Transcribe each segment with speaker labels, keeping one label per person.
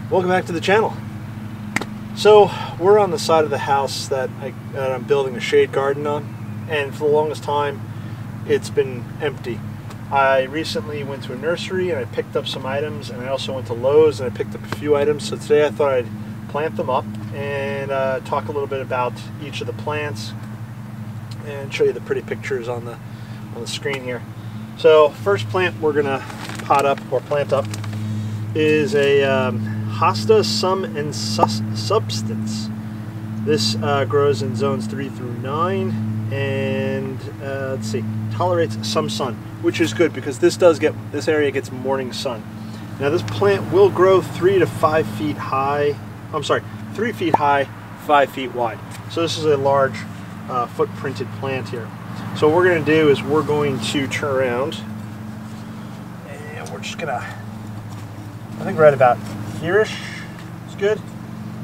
Speaker 1: Welcome back to the channel. So we're on the side of the house that I'm building a shade garden on, and for the longest time it's been empty. I recently went to a nursery and I picked up some items, and I also went to Lowe's and I picked up a few items. So today I thought I'd plant them up and talk a little bit about each of the plants and show you the pretty pictures on the screen here. So first plant we're gonna pot up or plant up is a Hosta Sum and Substance. This grows in zones 3 through 9, and let's see, tolerates some sun, which is good because this area gets morning sun. Now this plant will grow 3 to 5 feet high. I'm sorry, 3 feet high, 5 feet wide. So this is a large footprinted plant here. So what we're going to do is we're going to turn around, and we're just gonna, I think right about here-ish is good.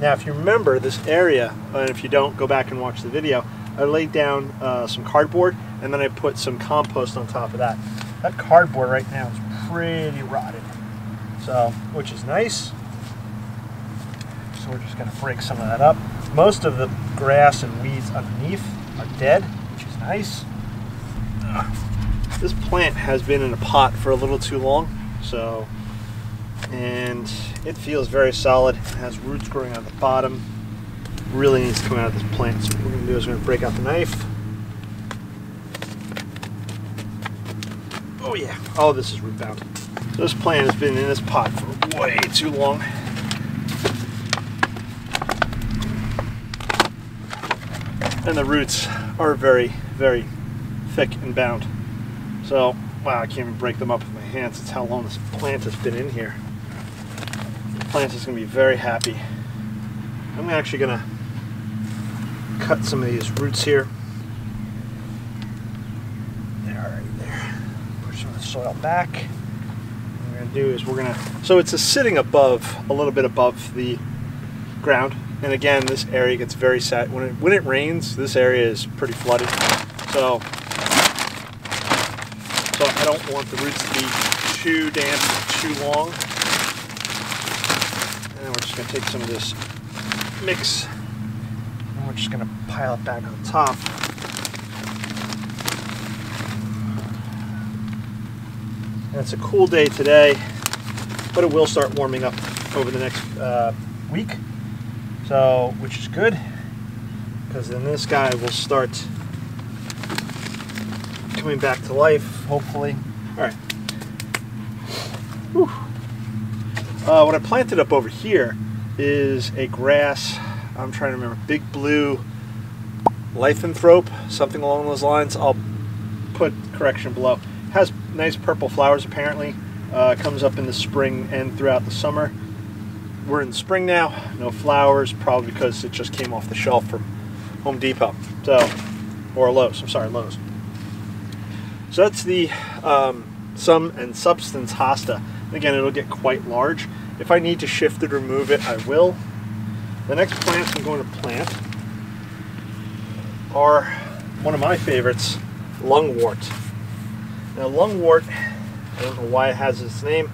Speaker 1: Now if you remember this area, and if you don't, go back and watch the video, I laid down some cardboard and then I put some compost on top of that. That cardboard right now is pretty rotted, so, which is nice. So we're just going to break some of that up. Most of the grass and weeds underneath are dead, which is nice. This plant has been in a pot for a little too long, so, and it feels very solid. It has roots growing out the bottom. Really needs to come out of this plant. So what we're going to do is we're going to break out the knife. Oh yeah, oh, this is root bound. So this plant has been in this pot for way too long. And the roots are very, very thick and bound. So, wow, I can't even break them up with my hands. That's how long this plant has been in here. The plant is going to be very happy. I'm actually going to cut some of these roots here. They're right there. Push some of the soil back. What we're going to do is we're going to, so it's sitting above, a little bit above the ground. And again, this area gets very sad. When it rains, this area is pretty flooded. So I don't want the roots to be too damp too long. And then we're just going to take some of this mix and we're just going to pile it back on top. And it's a cool day today, but it will start warming up over the next week. So, which is good, because then this guy will start coming back to life, hopefully. All right. Whew. What I planted up over here is a grass, I'm trying to remember, big blue lycanthrope, something along those lines. I'll put correction below. It has nice purple flowers apparently. Comes up in the spring and throughout the summer. We're in spring now, no flowers, probably because it just came off the shelf from Home Depot, so, or Lowe's, I'm sorry, Lowe's. So that's the Sum and Substance Hosta. Again, it'll get quite large. If I need to shift it or move it, I will. The next plants I'm going to plant are one of my favorites, lungwort. Now lungwort, I don't know why it has this name,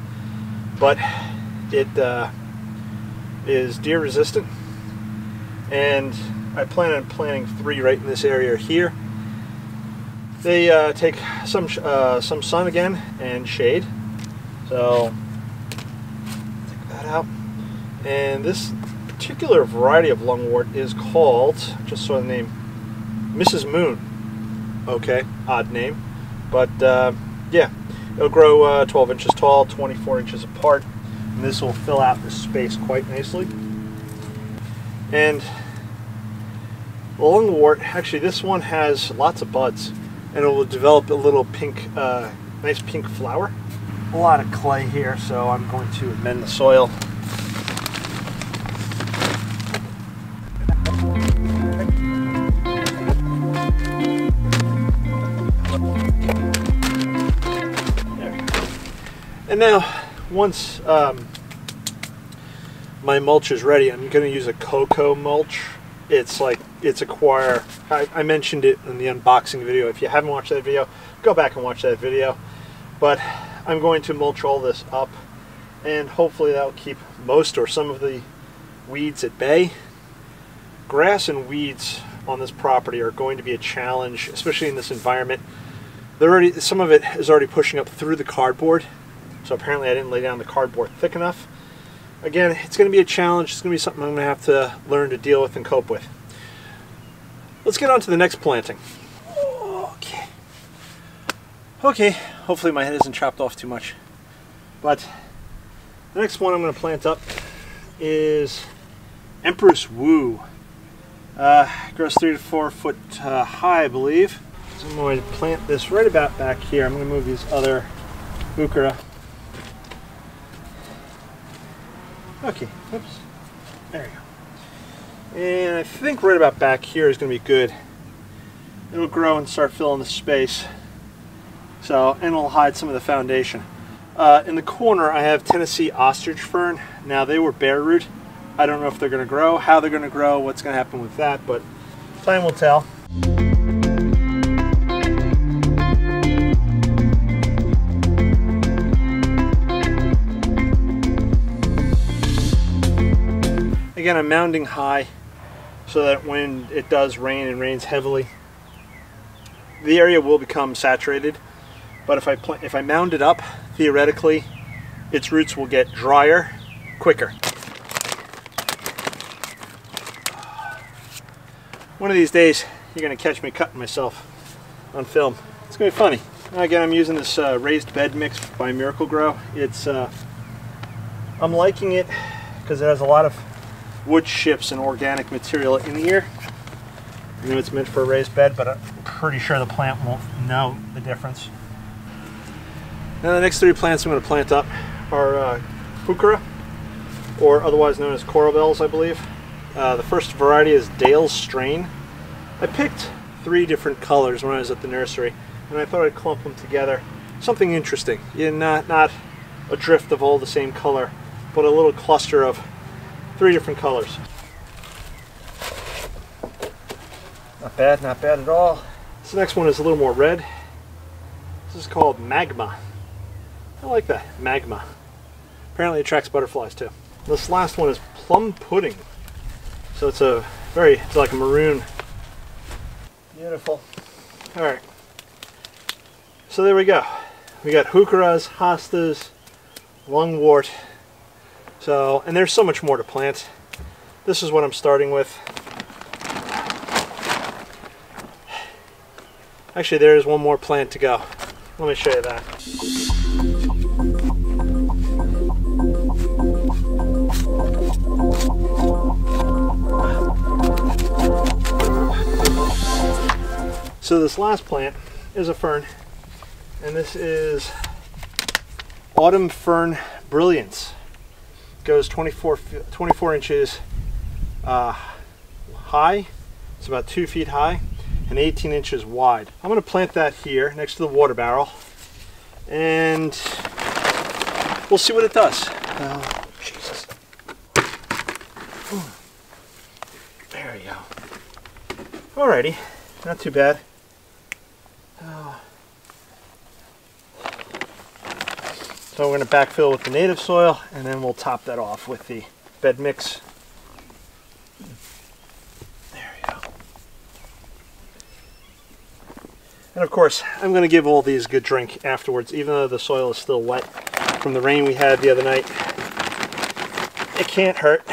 Speaker 1: but it is deer resistant, and I plan on planting 3 right in this area here. They take some sun again and shade, so take that out. And this particular variety of lungwort is called, just saw the name, Mrs. Moon. Okay, odd name, but yeah, it'll grow 12 inches tall, 24 inches apart. And this will fill out the space quite nicely. And lungwort, actually this one has lots of buds, and it will develop a little pink, nice pink flower. A lot of clay here, so I'm going to amend the soil. There. And now, once my mulch is ready, I'm going to use a cocoa mulch. It's like, it's a coir. I mentioned it in the unboxing video. If you haven't watched that video, go back and watch that video. But I'm going to mulch all this up and hopefully that will keep most or some of the weeds at bay. Grass and weeds on this property are going to be a challenge, especially in this environment. Some of it is already pushing up through the cardboard, so apparently I didn't lay down the cardboard thick enough. Again, it's going to be a challenge. It's going to be something I'm going to have to learn to deal with and cope with. Let's get on to the next planting. Okay, hopefully my head isn't chopped off too much. But the next one I'm going to plant up is Empress Wu. Grows 3 to 4 foot high, I believe. So I'm going to plant this right about back here. I'm going to move these other Heuchera. Okay, oops. There we go. And I think right about back here is going to be good. It'll grow and start filling the space. So, and it'll hide some of the foundation. In the corner I have Tennessee ostrich fern. Now they were bare root. I don't know if they're going to grow, how they're going to grow, what's going to happen with that, but time will tell. Again, I'm mounding high so that when it does rain and rains heavily, the area will become saturated. But if I mound it up, theoretically, its roots will get drier quicker. One of these days, you're going to catch me cutting myself on film. It's going to be funny. Again, I'm using this raised bed mix by Miracle-Gro. I'm liking it because it has a lot of wood chips and organic material in here. I know it's meant for a raised bed, but I'm pretty sure the plant won't know the difference. Now the next 3 plants I'm going to plant up are Heuchera, or otherwise known as coral bells, I believe. The first variety is Dale's Strain. I picked 3 different colors when I was at the nursery, and I thought I'd clump them together. Something interesting. Not a drift of all the same color, but a little cluster of 3 different colors. Not bad at all. This next one is a little more red. This is called Magma. I like that, Magma. Apparently it attracts butterflies too. This last one is Plum Pudding. So it's like a maroon. Beautiful. Alright. So there we go. We got Heucheras, hostas, lungwort. So, and there's so much more to plant. This is what I'm starting with. Actually, there is one more plant to go. Let me show you that. So this last plant is a fern, and this is Autumn Fern Brilliance. Goes 24 inches high. It's about 2 feet high and 18 inches wide. I'm going to plant that here next to the water barrel, and we'll see what it does. Oh, Jesus. There we go. Alrighty, not too bad. So we're going to backfill with the native soil, and then we'll top that off with the bed mix. There we go. And of course, I'm going to give all these a good drink afterwards, even though the soil is still wet from the rain we had the other night. It can't hurt.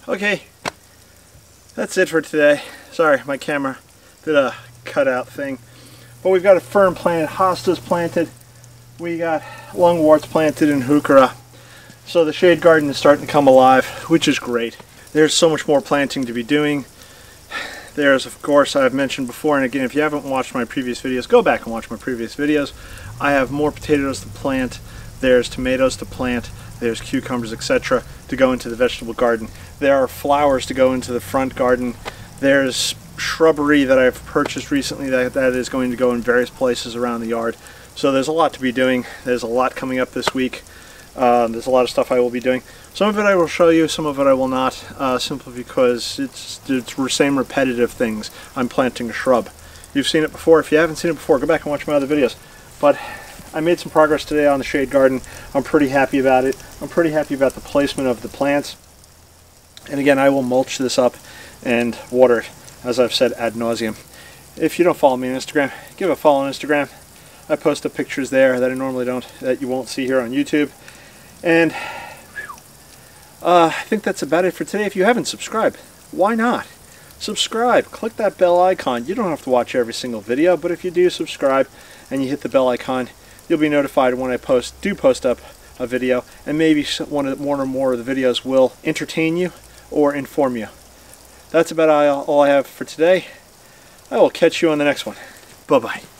Speaker 1: Okay, that's it for today. Sorry, my camera did a cutout thing. But we've got a fern planted, hostas planted, we got lungworts planted in Heuchera. So the shade garden is starting to come alive, which is great. There's so much more planting to be doing. There's, of course, I've mentioned before, and again, if you haven't watched my previous videos, go back and watch my previous videos. I have more potatoes to plant, there's tomatoes to plant, there's cucumbers, etc. to go into the vegetable garden. There are flowers to go into the front garden. There's shrubbery that I've purchased recently that is going to go in various places around the yard. So there's a lot to be doing. There's a lot coming up this week. There's a lot of stuff I will be doing. Some of it I will show you, some of it I will not, simply because it's the same repetitive things. I'm planting a shrub. you've seen it before. If you haven't seen it before, go back and watch my other videos. But I made some progress today on the shade garden. I'm pretty happy about it. I'm pretty happy about the placement of the plants. And again, I will mulch this up and water it, as I've said ad nauseum. If you don't follow me on Instagram, give a follow on Instagram. I post up pictures there that I normally don't, that you won't see here on YouTube. And I think that's about it for today. If you haven't subscribed, why not? Subscribe. Click that bell icon. You don't have to watch every single video, but if you do subscribe and you hit the bell icon, you'll be notified when I post up a video, and maybe one or more of the videos will entertain you or inform you. That's about all I have for today. I will catch you on the next one. Bye-bye.